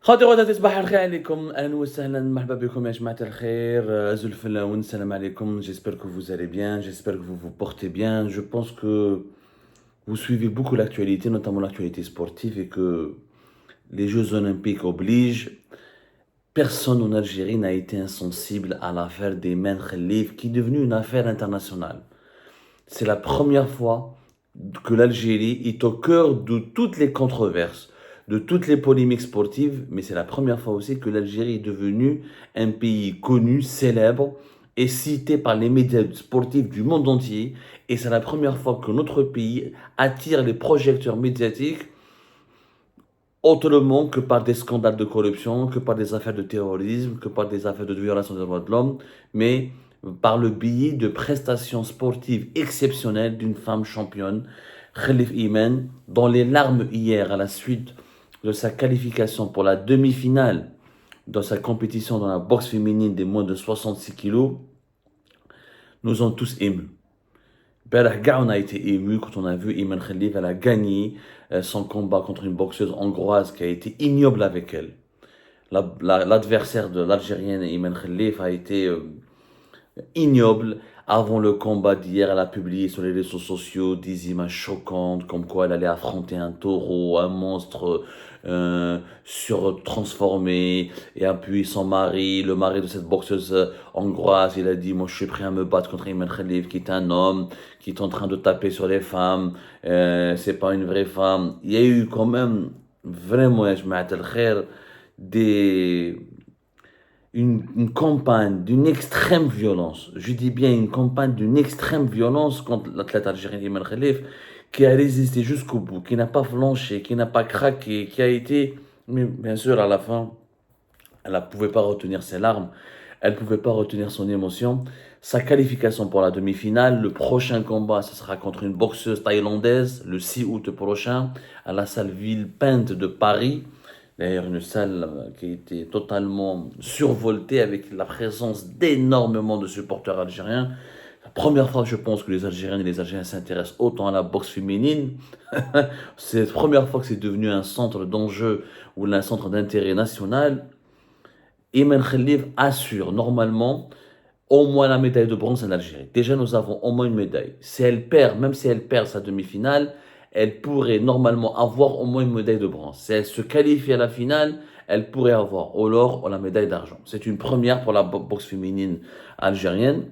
خاطر غدا تصبح الخير عليكم اهلا وسهلا مرحبا بكم يا جماعه الخير زلف السلام عليكم. J'espère que vous allez bien, j'espère que vous vous portez bien. Je pense que vous suivez beaucoup l'actualité, notamment l'actualité sportive, et que les Jeux Olympiques obligent. Personne en Algérie n'a été insensible à l'affaire d'Aymen Khelif, qui est devenue une affaire internationale. C'est la première fois que l'Algérie est au cœur de toutes les controverses, de toutes les polémiques sportives, mais c'est la première fois aussi que l'Algérie est devenue un pays connu, célèbre et cité par les médias sportifs du monde entier. Et c'est la première fois que notre pays attire les projecteurs médiatiques autrement que par des scandales de corruption, que par des affaires de terrorisme, que par des affaires de violation des droits de l'homme, mais par le biais de prestations sportives exceptionnelles d'une femme championne, Khelif Aymen, dont les larmes hier à la suite de sa qualification pour la demi-finale dans sa compétition dans la boxe féminine des moins de 66 kilos, nous ont tous émus. On a été ému quand on a vu Aymen Khelif, elle a gagné son combat contre une boxeuse hongroise qui a été ignoble avec elle. L'adversaire de l'Algérienne Aymen Khelif a été ignoble. Avant le combat d'hier, elle a publié sur les réseaux sociaux des images choquantes, comme quoi elle allait affronter un taureau, un monstre surtransformé, et appuyer son mari, le mari de cette boxeuse hongroise. Il a dit, moi je suis prêt à me battre contre Aymen Khelif, qui est un homme, qui est en train de taper sur les femmes, c'est pas une vraie femme. Il y a eu quand même, vraiment, des une campagne d'une extrême violence. Je dis bien une campagne d'une extrême violence contre l'athlète algérien Aymen Khelif, qui a résisté jusqu'au bout, qui n'a pas flanché, qui n'a pas craqué, qui a été, mais bien sûr, à la fin, elle ne pouvait pas retenir ses larmes, elle ne pouvait pas retenir son émotion. Sa qualification pour la demi-finale, le prochain combat, ce sera contre une boxeuse thaïlandaise, le 6 août prochain, à la salle Villepinte de Paris. D'ailleurs, une salle qui était totalement survoltée avec la présence d'énormément de supporters algériens. La première fois, je pense que les Algériennes et les Algériens s'intéressent autant à la boxe féminine. C'est la première fois que c'est devenu un centre d'enjeu ou un centre d'intérêt national. Aymen Khelif assure normalement au moins la médaille de bronze en Algérie. Déjà, nous avons au moins une médaille. Si elle perd, même si elle perd sa demi-finale, elle pourrait normalement avoir au moins une médaille de bronze. Si elle se qualifie à la finale, elle pourrait avoir ou l'or ou la médaille d'argent. C'est une première pour la boxe féminine algérienne.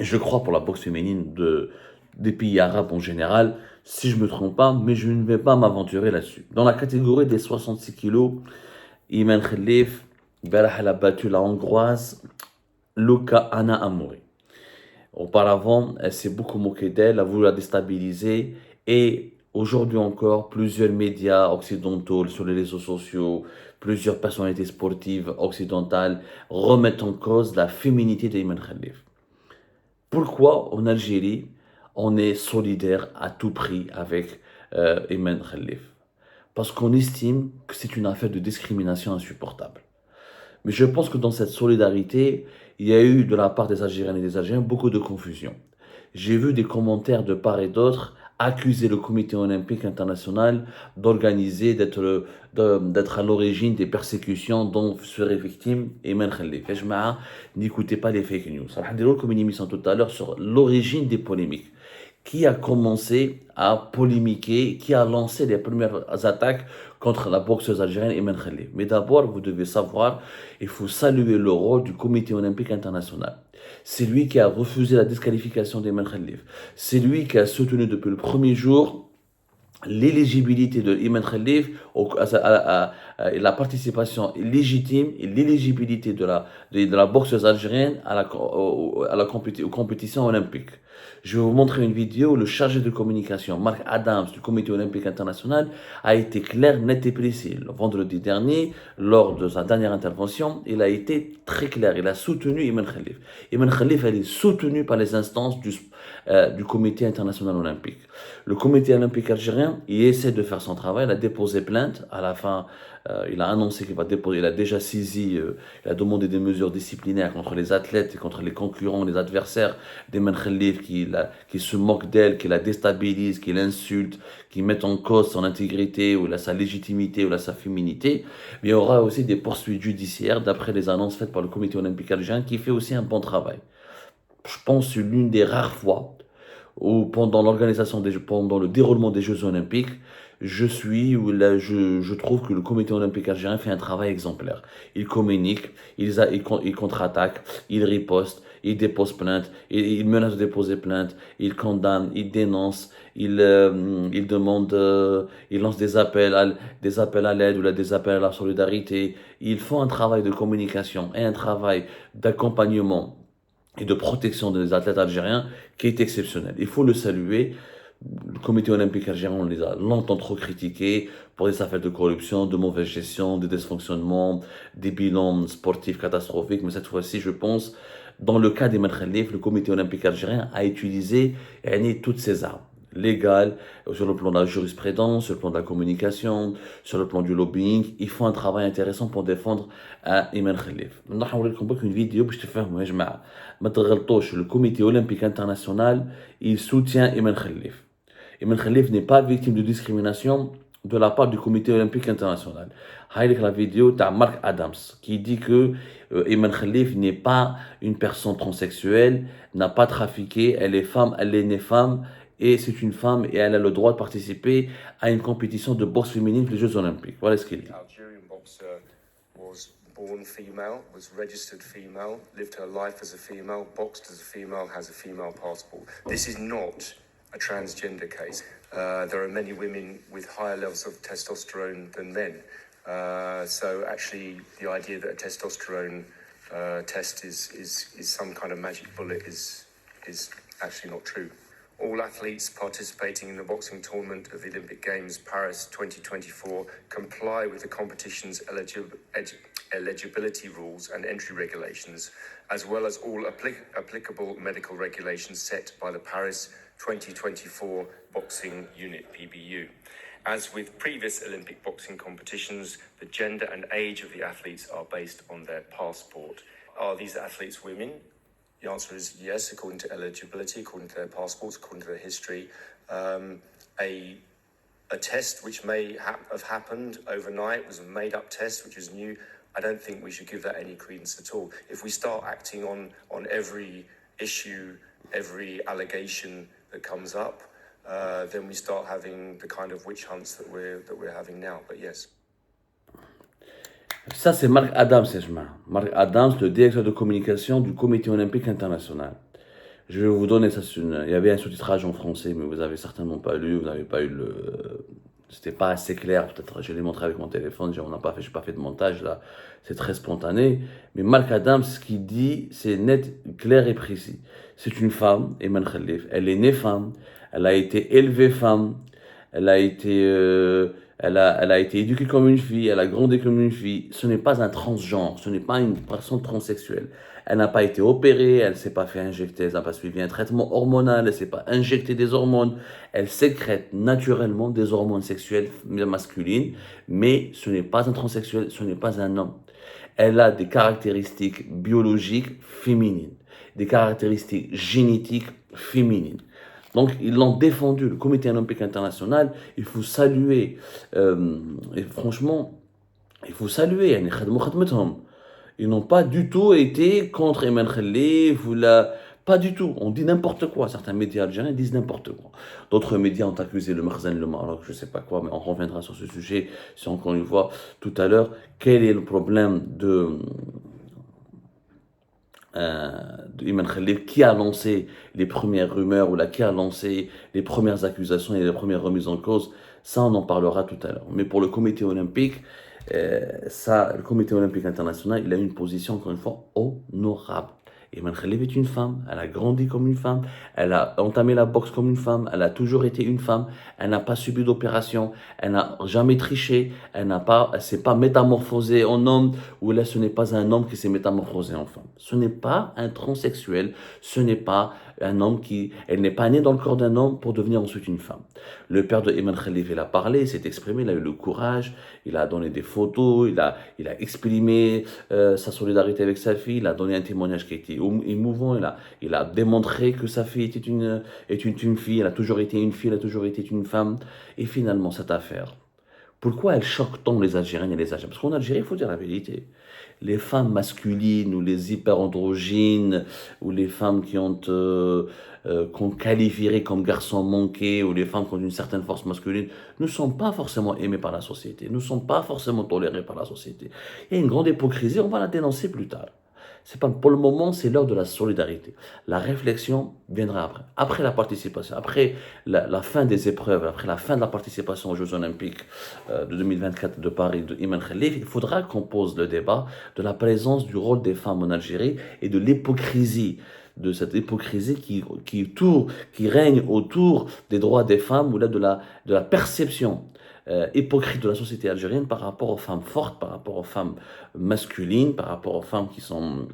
Et je crois pour la boxe féminine des pays arabes en général, si je ne me trompe pas, mais je ne vais pas m'aventurer là-dessus. Dans la catégorie des 66 kilos, Aymen Khelif, elle a battu la hongroise Luca Anna Amouri. Auparavant, elle s'est beaucoup moquée d'elle, a voulu la déstabiliser, et aujourd'hui encore, plusieurs médias occidentaux sur les réseaux sociaux, plusieurs personnalités sportives occidentales remettent en cause la féminité d'Aymen Khelif. Pourquoi en Algérie, on est solidaire à tout prix avec Aymen Khelif? Parce qu'on estime que c'est une affaire de discrimination insupportable. Mais je pense que dans cette solidarité, il y a eu de la part des Algériennes et des Algériens beaucoup de confusion. J'ai vu des commentaires de part et d'autre accuser le comité olympique international d'organiser, d'être à l'origine des persécutions dont serait victime Aymen Khelif. N'écoutez pas les fake news. Ça va comme une émission tout à l'heure sur l'origine des polémiques. Qui a commencé à polémiquer, qui a lancé les premières attaques contre la boxeuse algérienne Aymen Khelif. Mais d'abord, vous devez savoir, il faut saluer le rôle du comité olympique international. C'est lui qui a refusé la disqualification d'Aymen Khelif. C'est lui qui a soutenu depuis le premier jour l'éligibilité de Aymen Khelif et la participation légitime et l'éligibilité de la boxeuse algérienne aux compétitions olympiques. Je vais vous montrer une vidéo où le chargé de communication, Marc Adams, du Comité olympique international, a été clair, net et précis. Le vendredi dernier, lors de sa dernière intervention, il a été très clair. Il a soutenu Aymen Khelif. Aymen Khelif, elle est soutenue par les instances du Comité international olympique. Le Comité olympique algérien, il essaie de faire son travail. Il a déposé plainte. À la fin, il a annoncé qu'il va déposer. Il a déjà saisi, il a demandé des mesures disciplinaires contre les athlètes et contre les concurrents, les adversaires d'Aymen Khelif qui se moquent d'elle, qui la déstabilisent, qui l'insultent, qui mettent en cause son intégrité ou sa légitimité ou sa féminité, mais il y aura aussi des poursuites judiciaires d'après les annonces faites par le comité olympique algérien qui fait aussi un bon travail. Je pense que c'est l'une des rares fois où pendant le déroulement des Jeux Olympiques, je trouve que le comité olympique algérien fait un travail exemplaire. Il communique, il contre-attaque, il riposte, il dépose plainte, il menace de déposer plainte, il condamne, il dénonce, il demande, il lance des appels à l'aide ou des appels à la solidarité. Ils font un travail de communication et un travail d'accompagnement et de protection des athlètes algériens qui est exceptionnel. Il faut le saluer. Le comité olympique algérien, on les a longtemps trop critiqués pour des affaires de corruption, de mauvaise gestion, de dysfonctionnement, des bilans sportifs catastrophiques. Mais cette fois-ci, je pense, dans le cas des Khelif, le comité olympique algérien a utilisé toutes ses armes légales, sur le plan de la jurisprudence, sur le plan de la communication, sur le plan du lobbying. Ils font un travail intéressant pour défendre Iman Khelif. Maintenant, je vais vous montrer une vidéo pour que vous compreniez. ما تغلطوش, le comité olympique international, il soutient Iman Khelif. Iman Khelif n'est pas victime de discrimination de la part du comité olympique international. Avec la vidéo de Mark Adams qui dit que Iman Khelif n'est pas une personne transsexuelle, n'a pas trafiqué, elle est femme, elle est née femme et c'est une femme et elle a le droit de participer à une compétition de boxe féminine pour les Jeux Olympiques. Voilà ce qu'il dit. Born female, was registered female, lived her life as a female, boxed as a female, has a female passport. This is not a transgender case. There are many women with higher levels of testosterone than men. So actually the idea that a testosterone test is some kind of magic bullet is actually not true. All athletes participating in the boxing tournament of the Olympic Games Paris 2024 comply with the competition's eligibility rules and entry regulations, as well as all applicable medical regulations set by the Paris 2024 Boxing Unit, PBU. As with previous Olympic boxing competitions, the gender and age of the athletes are based on their passport. Are these athletes women? The answer is yes, according to eligibility, according to their passports, according to their history. A test which may have happened overnight was a made-up test, which is new. I don't think we should give that any credence at all. If we start acting on every issue, every allegation that comes up, then we start having the kind of witch hunts that we're having now. But yes. Ça, c'est Mark Adams, Mark Adams, le directeur de communication du Comité olympique international. Je vais vous donner ça. Il y avait un sous-titrage en français, mais vous n'avez certainement pas lu, vous n'avez pas eu le... C'était pas assez clair, peut-être je l'ai montré avec mon téléphone, je n'ai pas fait de montage, là, c'est très spontané. Mais Mark Adams, ce qu'il dit, c'est net, clair et précis. C'est une femme, Iman Khelif, elle est née femme, elle a été élevée femme, elle a été éduquée comme une fille, elle a grandi comme une fille. Ce n'est pas un transgenre, ce n'est pas une personne transsexuelle. Elle n'a pas été opérée, elle ne s'est pas fait injecter, elle n'a pas suivi un traitement hormonal, elle ne s'est pas injecté des hormones. Elle sécrète naturellement des hormones sexuelles masculines, mais ce n'est pas un transsexuel, ce n'est pas un homme. Elle a des caractéristiques biologiques féminines, des caractéristiques génétiques féminines. Donc, ils l'ont défendu, le Comité olympique international. Il faut saluer, et franchement, il faut saluer. Ils n'ont pas du tout été contre Iman Khelif pas du tout. On dit n'importe quoi. Certains médias algériens disent n'importe quoi. D'autres médias ont accusé le Makhzen, le Maroc, je ne sais pas quoi, mais on reviendra sur ce sujet, si encore une fois, tout à l'heure. Quel est le problème de Iman Khelif, qui a lancé les premières rumeurs ou qui a lancé les premières accusations et les premières remises en cause? Ça, on en parlera tout à l'heure. Mais pour le comité olympique, le comité olympique international, il a une position, encore une fois, honorable. Iman Khelif est une femme, elle a grandi comme une femme, elle a entamé la boxe comme une femme, elle a toujours été une femme, elle n'a pas subi d'opération, elle n'a jamais triché, elle s'est pas métamorphosée en homme, ou là ce n'est pas un homme qui s'est métamorphosé en femme. Ce n'est pas un transsexuel, ce n'est pas elle n'est pas née dans le corps d'un homme pour devenir ensuite une femme. Le père de Ayman Khalif, il a parlé, il s'est exprimé, il a eu le courage, il a donné des photos, il a exprimé sa solidarité avec sa fille, il a donné un témoignage qui était émouvant, il a démontré que sa fille est une fille, elle a toujours été une fille, elle a toujours été une femme. Et finalement, cette affaire, pourquoi elle choque tant les Algériennes et les Algériens? Parce qu'en Algérie, il faut dire la vérité. Les femmes masculines ou les hyperandrogynes ou les femmes qu'on qualifierait comme garçons manqués ou les femmes qui ont une certaine force masculine ne sont pas forcément aimées par la société, ne sont pas forcément tolérées par la société. Il y a une grande hypocrisie, on va la dénoncer plus tard. C'est pas, pour le moment, c'est l'heure de la solidarité. La réflexion viendra après. Après la participation, après la fin des épreuves, après la fin de la participation aux Jeux Olympiques de 2024 de Paris, de Ayman Khalif, il faudra qu'on pose le débat de la présence du rôle des femmes en Algérie et de l'hypocrisie, de cette hypocrisie qui règne autour des droits des femmes ou là de la perception hypocrite de la société algérienne par rapport aux femmes fortes, par rapport aux femmes masculines, par rapport aux femmes qui ont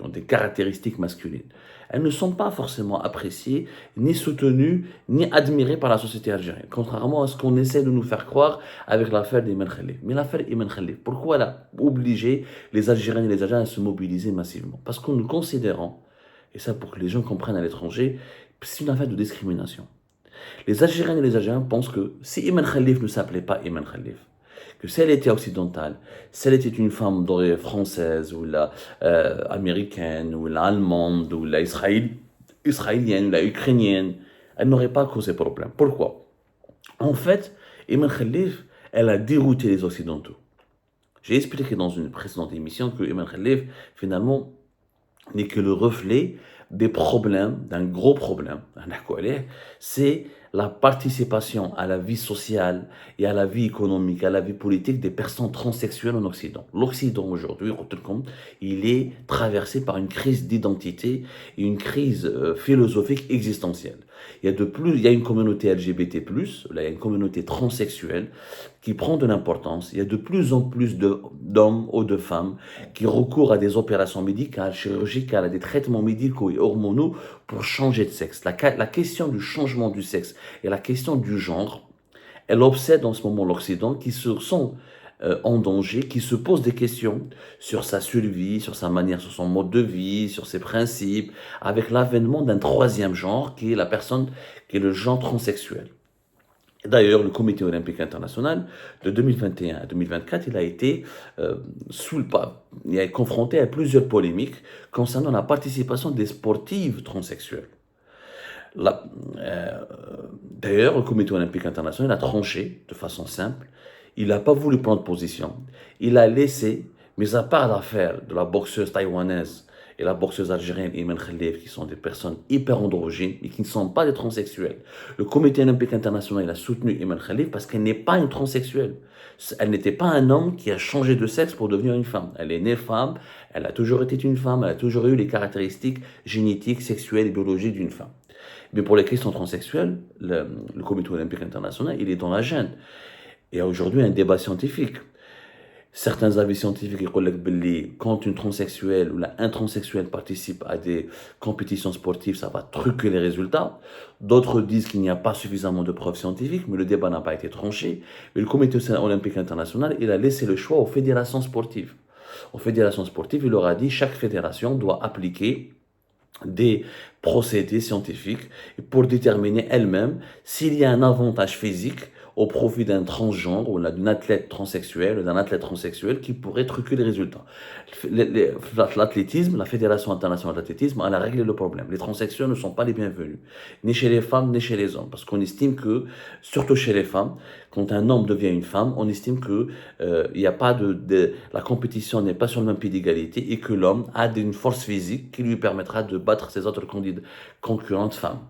des caractéristiques masculines. Elles ne sont pas forcément appréciées, ni soutenues, ni admirées par la société algérienne, contrairement à ce qu'on essaie de nous faire croire avec l'affaire d'Ayman Khalif. Mais l'affaire d'Ayman Khalif, pourquoi elle a obligé les Algériennes et les Algériens à se mobiliser massivement? Parce que nous considérons, et ça pour que les gens comprennent à l'étranger, c'est une affaire de discrimination. Les Algériennes et les Algériens pensent que si Ayman Khalif ne s'appelait pas Ayman Khalif, que si elle était occidentale, si elle était une femme d'origine française ou américaine ou allemande ou israélienne ou ukrainienne, elle n'aurait pas causé problème. Pourquoi? En fait, Ayman Khalif, elle a dérouté les Occidentaux. J'ai expliqué dans une précédente émission que Ayman Khalif, finalement, n'est que le reflet des problèmes, d'un gros problème, c'est la participation à la vie sociale et à la vie économique, à la vie politique des personnes transsexuelles en Occident. L'Occident aujourd'hui, il est traversé par une crise d'identité et une crise philosophique existentielle. Il y a une communauté LGBT+, là, il y a une communauté transsexuelle qui prend de l'importance. Il y a de plus en plus d'hommes ou de femmes qui recourent à des opérations médicales, chirurgicales, à des traitements médicaux et hormonaux pour changer de sexe. La question du changement du sexe et la question du genre, elle obsède en ce moment l'Occident qui se sent en danger, qui se pose des questions sur sa survie, sur sa manière, sur son mode de vie, sur ses principes, avec l'avènement d'un troisième genre qui est le genre transsexuel. D'ailleurs, le Comité olympique international, de 2021 à 2024, il a été confronté à plusieurs polémiques concernant la participation des sportives transsexuelles. D'ailleurs, le Comité olympique international a tranché de façon simple. Il n'a pas voulu prendre position. Il a laissé, mis à part l'affaire de la boxeuse taïwanaise et la boxeuse algérienne Ayman Khalif, qui sont des personnes hyper androgynes et qui ne sont pas des transsexuels. Le Comité olympique international il a soutenu Ayman Khalif parce qu'elle n'est pas une transsexuelle. Elle n'était pas un homme qui a changé de sexe pour devenir une femme. Elle est née femme, elle a toujours été une femme, elle a toujours eu les caractéristiques génétiques, sexuelles et biologiques d'une femme. Mais pour les questions transsexuelles, le Comité olympique international, il est dans la gêne. Il y a aujourd'hui un débat scientifique. Certains avis scientifiques disent que quand une transsexuelle ou un transsexuel participe à des compétitions sportives, ça va truquer les résultats. D'autres disent qu'il n'y a pas suffisamment de preuves scientifiques, mais le débat n'a pas été tranché. Mais le Comité olympique international, il a laissé le choix aux fédérations sportives. Aux fédérations sportives, il leur a dit que chaque fédération doit appliquer des procédés scientifiques pour déterminer elle-même s'il y a un avantage physique au profit d'un transgenre ou d'une athlète transsexuelle ou d'un athlète transsexuel qui pourrait truquer les résultats. L'athlétisme, la Fédération internationale d'athlétisme, elle a réglé le problème. Les transsexuels ne sont pas les bienvenus, ni chez les femmes, ni chez les hommes. Parce qu'on estime que, surtout chez les femmes, quand un homme devient une femme, on estime que il y a pas la compétition n'est pas sur le même pied d'égalité et que l'homme a une force physique qui lui permettra de battre ses autres concurrentes femmes.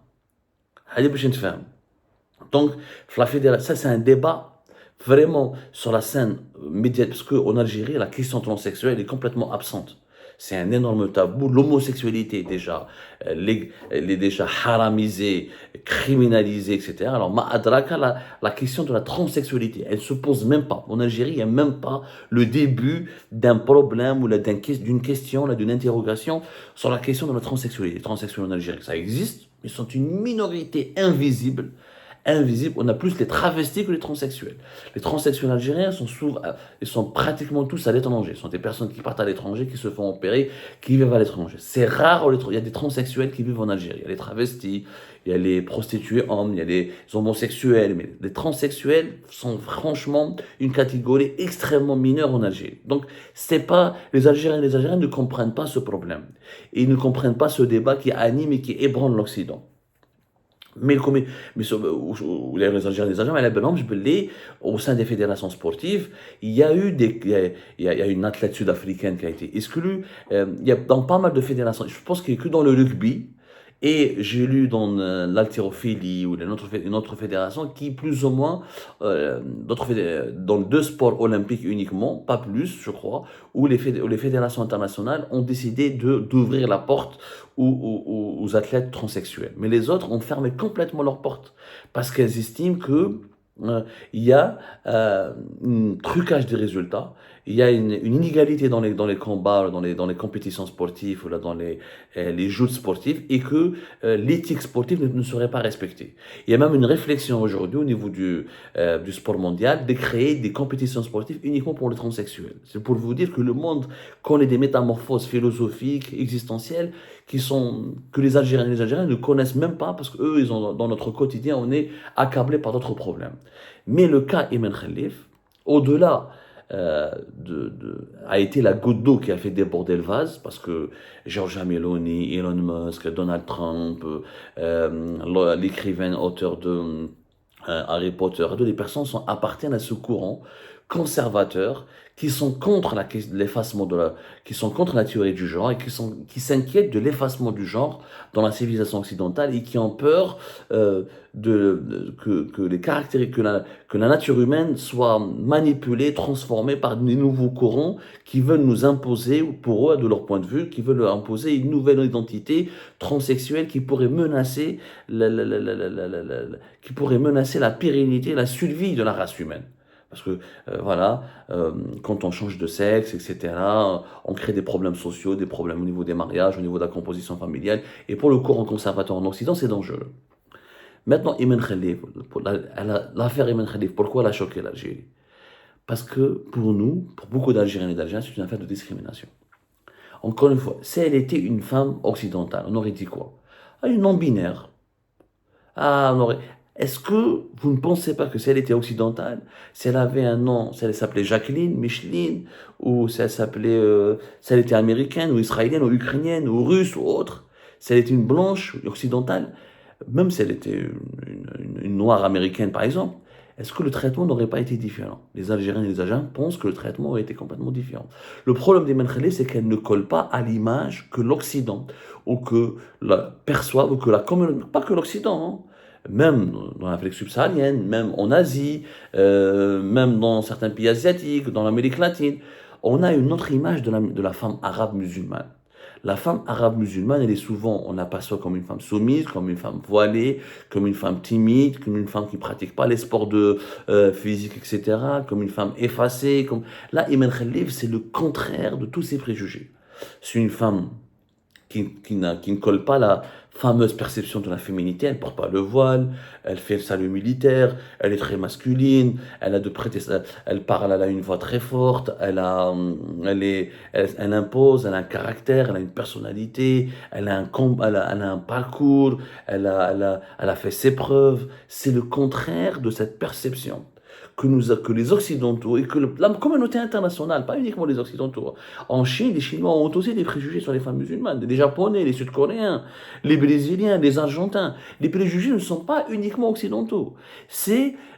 Donc, ça c'est un débat vraiment sur la scène médiatique, parce qu'en Algérie, la question transsexuelle est complètement absente. C'est un énorme tabou. L'homosexualité est déjà haramisée, criminalisée, etc. Alors, ma'adraka, la question de la transsexualité, elle ne se pose même pas. En Algérie, il n'y a même pas le début d'un problème ou d'une question, d'une interrogation sur la question de la transsexualité. Transsexuel en Algérie, ça existe. Ils sont une minorité invisible. Invisible. On a plus les travestis que les transsexuels. Les transsexuels algériens ils sont pratiquement tous à l'étranger. Ce sont des personnes qui partent à l'étranger, qui se font opérer, qui vivent à l'étranger. C'est rare, il y a des transsexuels qui vivent en Algérie. Il y a les travestis, il y a les prostituées hommes, il y a les homosexuels. Mais les transsexuels sont franchement une catégorie extrêmement mineure en Algérie. Donc, c'est pas, les Algériens ne comprennent pas ce problème. Et ils ne comprennent pas ce débat qui anime et qui ébranle l'Occident. Mais, les Algériens, mais au sein des fédérations sportives, il y a eu il y a une athlète sud-africaine qui a été exclue. Il y a dans pas mal de fédérations, je pense qu'il n'y a que dans le rugby, et j'ai lu dans l'haltérophilie ou une autre fédération qui plus ou moins, dans deux sports olympiques uniquement, pas plus je crois, où les fédérations internationales ont décidé d'ouvrir la porte aux athlètes transsexuels. Mais les autres ont fermé complètement leurs portes parce qu'elles estiment que il y a un trucage des résultats, il y a une inégalité dans les combats, dans les compétitions sportives, ou là, dans les joutes sportives, et que l'éthique sportive ne serait pas respectée. Il y a même une réflexion aujourd'hui au niveau du sport mondial de créer des compétitions sportives uniquement pour les transsexuels. C'est pour vous dire que le monde connaît des métamorphoses philosophiques, existentielles, que les Algériens et les Algériens ne connaissent même pas parce qu'eux, dans notre quotidien, on est accablés par d'autres problèmes. Mais le cas Imen Khalif, au-delà a été la goutte d'eau qui a fait déborder le vase parce que Giorgia Meloni, Elon Musk, Donald Trump, l'écrivain auteur de Harry Potter, toutes les personnes appartiennent à ce courant conservateur qui sont contre l'effacement qui sont contre la théorie du genre et qui s'inquiètent de l'effacement du genre dans la civilisation occidentale et qui ont peur que les caractéristiques que la nature humaine soit manipulée, transformée par des nouveaux courants qui veulent nous imposer, pour eux, de leur point de vue, qui veulent imposer une nouvelle identité transsexuelle qui pourrait menacer la pérennité, la survie de la race humaine. Parce que, voilà, quand on change de sexe, etc., on crée des problèmes sociaux, des problèmes au niveau des mariages, au niveau de la composition familiale. Et pour le courant conservateur en Occident, c'est dangereux. Maintenant, Imen Khalif, l'affaire Imen Khalif, pourquoi elle a choqué l'Algérie? Parce que pour nous, pour beaucoup d'Algériens et d'Algériens, c'est une affaire de discrimination. Encore une fois, si elle était une femme occidentale, on aurait dit quoi? Ah, une non-binaire. Ah, on aurait... Est-ce que vous ne pensez pas que si elle était occidentale, si elle avait un nom, si elle s'appelait Jacqueline, Micheline, ou si elle était américaine, ou israélienne, ou ukrainienne, ou russe, ou autre, si elle était une blanche occidentale, même si elle était une noire américaine par exemple, est-ce que le traitement n'aurait pas été différent? Les Algériens et les Algériens pensent que le traitement aurait été complètement différent. Le problème des Khalif, c'est qu'elle ne colle pas à l'image que l'Occident, ou que la perçoive, ou que la communauté, pas que l'Occident, hein, même dans l'Afrique subsaharienne, même en Asie, même dans certains pays asiatiques, dans l'Amérique latine, on a une autre image de la femme arabe musulmane. La femme arabe musulmane, elle est souvent, on la perçoit comme une femme soumise, comme une femme voilée, comme une femme timide, comme une femme qui ne pratique pas les sports physiques, etc., comme une femme effacée. Là, Imen Khalif, c'est le contraire de tous ces préjugés. C'est une femme qui ne colle pas la fameuse perception de la féminité, elle ne porte pas le voile, elle fait le salut militaire, elle est très masculine, elle parle, elle a une voix très forte, elle impose, elle a un caractère, elle a une personnalité, elle a un parcours, elle a fait ses preuves. C'est le contraire de cette perception que les Occidentaux et que la communauté internationale, pas uniquement les Occidentaux. En Chine, les Chinois ont aussi des préjugés sur les femmes musulmanes, les Japonais, les Sud-Coréens, les Brésiliens, les Argentins. Les préjugés ne sont pas uniquement occidentaux.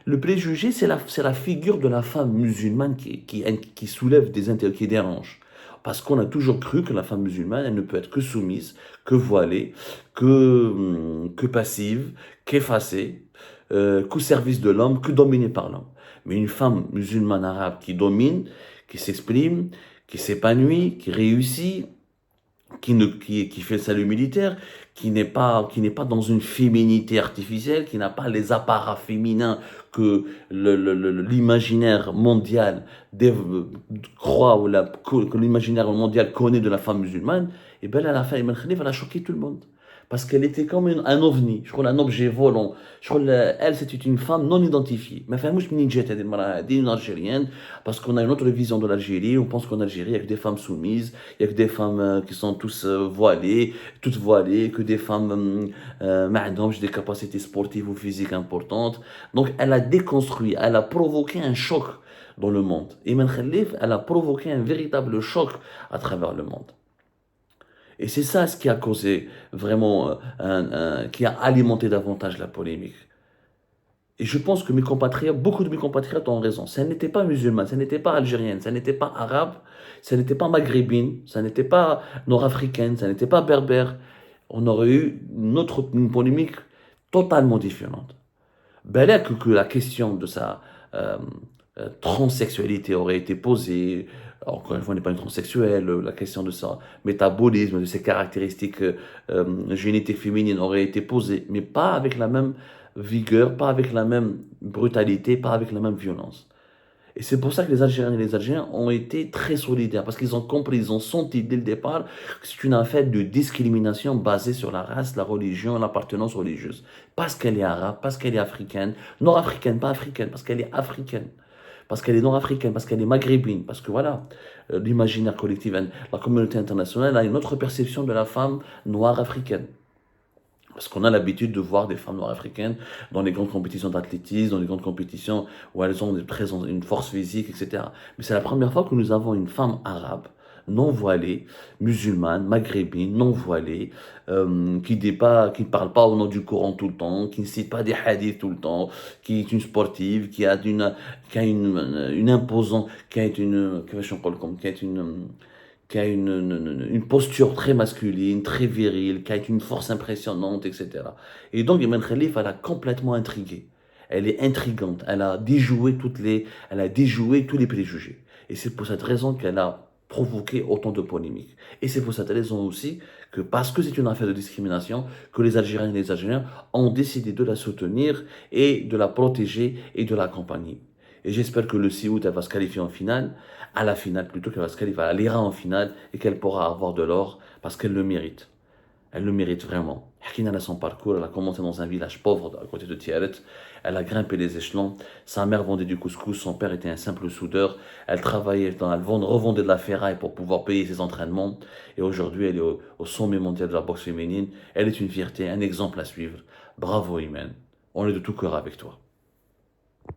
Le préjugé, c'est la figure de la femme musulmane qui soulève qui dérange. Parce qu'on a toujours cru que la femme musulmane, elle ne peut être que soumise, que voilée, que passive, qu'effacée, qu'au service de l'homme, que dominée par l'homme. Mais une femme musulmane arabe qui domine, qui s'exprime, qui s'épanouit, qui réussit, qui fait le salut militaire, qui n'est pas dans une féminité artificielle, qui n'a pas les apparats féminins que l'imaginaire mondial croit, que l'imaginaire mondial connaît de la femme musulmane, et bien là, la femme Ibn Khalif, elle a choqué tout le monde. parce qu'elle était comme un ovni, je crois un objet volant. Je crois elle, c'était une femme non identifiée. Mais enfin, moi, je me une Algérienne, parce qu'on a une autre vision de l'Algérie. On pense qu'en Algérie, il n'y a que des femmes soumises, il n'y a que des femmes qui sont tous voilées, toutes voilées, que des femmes madame, des capacités sportives ou physiques importantes. Donc, elle a déconstruit, elle a provoqué un choc dans le monde. Iman Khalif, elle a provoqué un véritable choc à travers le monde. Et c'est ça ce qui a causé vraiment, qui a alimenté davantage la polémique. Et je pense que mes compatriotes, beaucoup de mes compatriotes ont raison. Ça n'était pas musulmane, ça n'était pas algérienne, ça n'était pas arabe, ça n'était pas maghrébine, ça n'était pas nord-africaine, ça n'était pas berbère. On aurait eu une polémique totalement différente. Ben que la question de sa transsexualité aurait été posée, encore une fois, on n'est pas une transsexuelle, la question de son métabolisme, de ses caractéristiques génétiques féminines aurait été posée, mais pas avec la même vigueur, pas avec la même brutalité, pas avec la même violence. Et c'est pour ça que les Algériens et les Algériens ont été très solidaires, parce qu'ils ont compris, ils ont senti dès le départ que c'est une affaire de discrimination basée sur la race, la religion, l'appartenance religieuse. Parce qu'elle est arabe, parce qu'elle est africaine, nord-africaine, pas africaine, parce qu'elle est africaine, parce qu'elle est nord-africaine, parce qu'elle est maghrébine, parce que voilà, l'imaginaire collectif, la communauté internationale a une autre perception de la femme noire africaine. Parce qu'on a l'habitude de voir des femmes noires africaines dans les grandes compétitions d'athlétisme, dans les grandes compétitions où elles ont une force physique, etc. Mais c'est la première fois que nous avons une femme arabe, non voilée, musulmane, maghrébine, non voilée, qui ne parle pas au nom du Coran tout le temps, qui ne cite pas des hadiths tout le temps, qui est une sportive, qui a une imposante, qui a une posture très masculine, très virile, qui a une force impressionnante, etc. Et donc, Iman Khalif, elle a complètement intrigué. Elle est intrigante. Elle a déjoué tous les préjugés. Et c'est pour cette raison qu'elle a provoqué autant de polémiques. Et c'est pour cette raison aussi que, parce que c'est une affaire de discrimination, que les Algériens et les Algériens ont décidé de la soutenir et de la protéger et de l'accompagner. Et j'espère que le 6 août, elle va se qualifier en finale, à la finale plutôt qu'elle va se qualifier, elle ira en finale et qu'elle pourra avoir de l'or parce qu'elle le mérite. Elle le mérite vraiment. Hakina a son parcours, elle a commencé dans un village pauvre à côté de Tiaret, elle a grimpé les échelons, sa mère vendait du couscous, son père était un simple soudeur, elle travaillait revendait de la ferraille pour pouvoir payer ses entraînements et aujourd'hui elle est au sommet mondial de la boxe féminine, elle est une fierté, un exemple à suivre. Bravo Imen, on est de tout cœur avec toi.